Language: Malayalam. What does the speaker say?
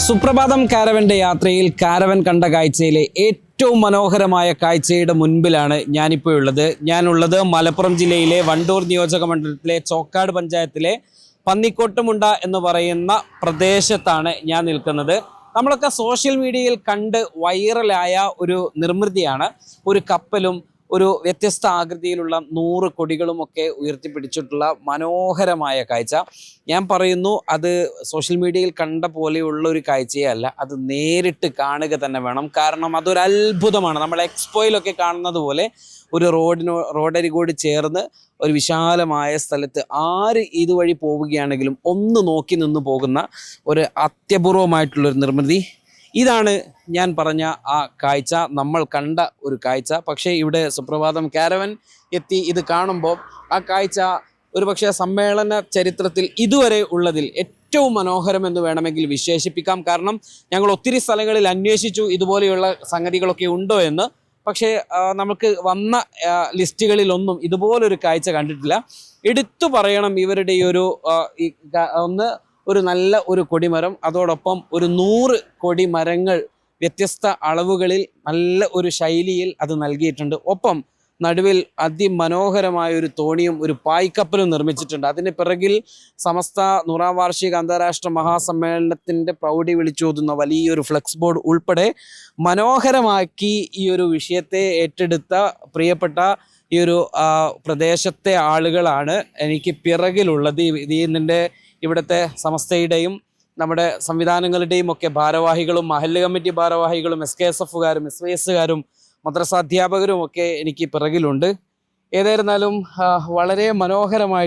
സുപ്രഭാതം കാരവന്റെ യാത്രയിൽ കാരവൻ കണ്ട കാഴ്ചയിലെ ഏറ്റവും മനോഹരമായ കാഴ്ചയുടെ മുൻപിലാണ് ഞാനുള്ളത് മലപ്പുറം ജില്ലയിലെ വണ്ടൂർ നിയോജക മണ്ഡലത്തിലെ ചോക്കാട് പഞ്ചായത്തിലെ പന്നിക്കോട്ടുമുണ്ട എന്ന് പറയുന്ന പ്രദേശത്താണ് ഞാൻ നിൽക്കുന്നത്. നമ്മളൊക്കെ സോഷ്യൽ മീഡിയയിൽ കണ്ട് വൈറലായ ഒരു നിർമ്മിതിയാണ് ഒരു കപ്പലും ഒരു വ്യത്യസ്ത ആകൃതിയിലുള്ള 100 കൊടികളുമൊക്കെ ഉയർത്തിപ്പിടിച്ചിട്ടുള്ള മനോഹരമായ കാഴ്ച. ഞാൻ പറയുന്നു, അത് സോഷ്യൽ മീഡിയയിൽ കണ്ട പോലെയുള്ള ഒരു കാഴ്ചയേ അല്ല, അത് നേരിട്ട് കാണുക തന്നെ വേണം. കാരണം അതൊരു അത്ഭുതമാണ്. നമ്മൾ എക്സ്പോയിലൊക്കെ കാണുന്നത് പോലെ ഒരു റോഡരികോട് ചേർന്ന് ഒരു വിശാലമായ സ്ഥലത്ത് ആര് ഇതുവഴി പോവുകയാണെങ്കിലും ഒന്ന് നോക്കി നിന്ന് പോകുന്ന ഒരു അത്യപൂർവമായിട്ടുള്ളൊരു നിർമ്മിതി. ഇതാണ് ഞാൻ പറഞ്ഞ ആ കാഴ്ച, നമ്മൾ കണ്ട ഒരു കാഴ്ച. പക്ഷേ ഇവിടെ സുപ്രഭാതം കാരവൻ എത്തി ഇത് കാണുമ്പോൾ ആ കാഴ്ച ഒരുപക്ഷെ സമ്മേളന ചരിത്രത്തിൽ ഇതുവരെ ഉള്ളതിൽ ഏറ്റവും മനോഹരം എന്ന് വേണമെങ്കിൽ വിശേഷിപ്പിക്കാം. കാരണം ഞങ്ങൾ ഒത്തിരി സ്ഥലങ്ങളിൽ അന്വേഷിച്ചു ഇതുപോലെയുള്ള സംഗതികളൊക്കെ ഉണ്ടോ എന്ന്. പക്ഷേ നമുക്ക് വന്ന ലിസ്റ്റുകളിലൊന്നും ഇതുപോലൊരു കാഴ്ച കണ്ടിട്ടില്ല. എടുത്തു പറയണം ഇവരുടെ ഈ ഒരു നല്ല ഒരു കൊടിമരം, അതോടൊപ്പം ഒരു 100 കൊടിമരങ്ങൾ വ്യത്യസ്ത അളവുകളിൽ നല്ല ഒരു ശൈലിയിൽ അത് നൽകിയിട്ടുണ്ട്. ഒപ്പം നടുവിൽ അതിമനോഹരമായ ഒരു തോണിയും ഒരു പായ്ക്കപ്പലും നിർമ്മിച്ചിട്ടുണ്ട്. അതിന് പിറകിൽ സമസ്ത 100ാം വാർഷിക അന്താരാഷ്ട്ര മഹാസമ്മേളനത്തിൻ്റെ പ്രൗഢി വിളിച്ചോതുന്ന വലിയൊരു ഫ്ലെക്സ് ബോർഡ് ഉൾപ്പെടെ മനോഹരമാക്കി ഈ ഒരു വിഷയത്തെ ഏറ്റെടുത്ത പ്രിയപ്പെട്ട ഈ ഒരു പ്രദേശത്തെ ആളുകളാണ് എനിക്ക് പിറകിലുള്ളത്. ഇതിൻ്റെ ഇവിടുത്തെ സമസ്തയുടെയും നമ്മുടെ സംവിധാനങ്ങളുടെയും ഒക്കെ ഭാരവാഹികളും മഹല്ല് കമ്മിറ്റി ഭാരവാഹികളും SKSFകാരും SYSകാരും മദ്രസ അധ്യാപകരും ഒക്കെ എനിക്ക് പിറകിലുണ്ട്. ഏതായിരുന്നാലും വളരെ മനോഹരമായിട്ട്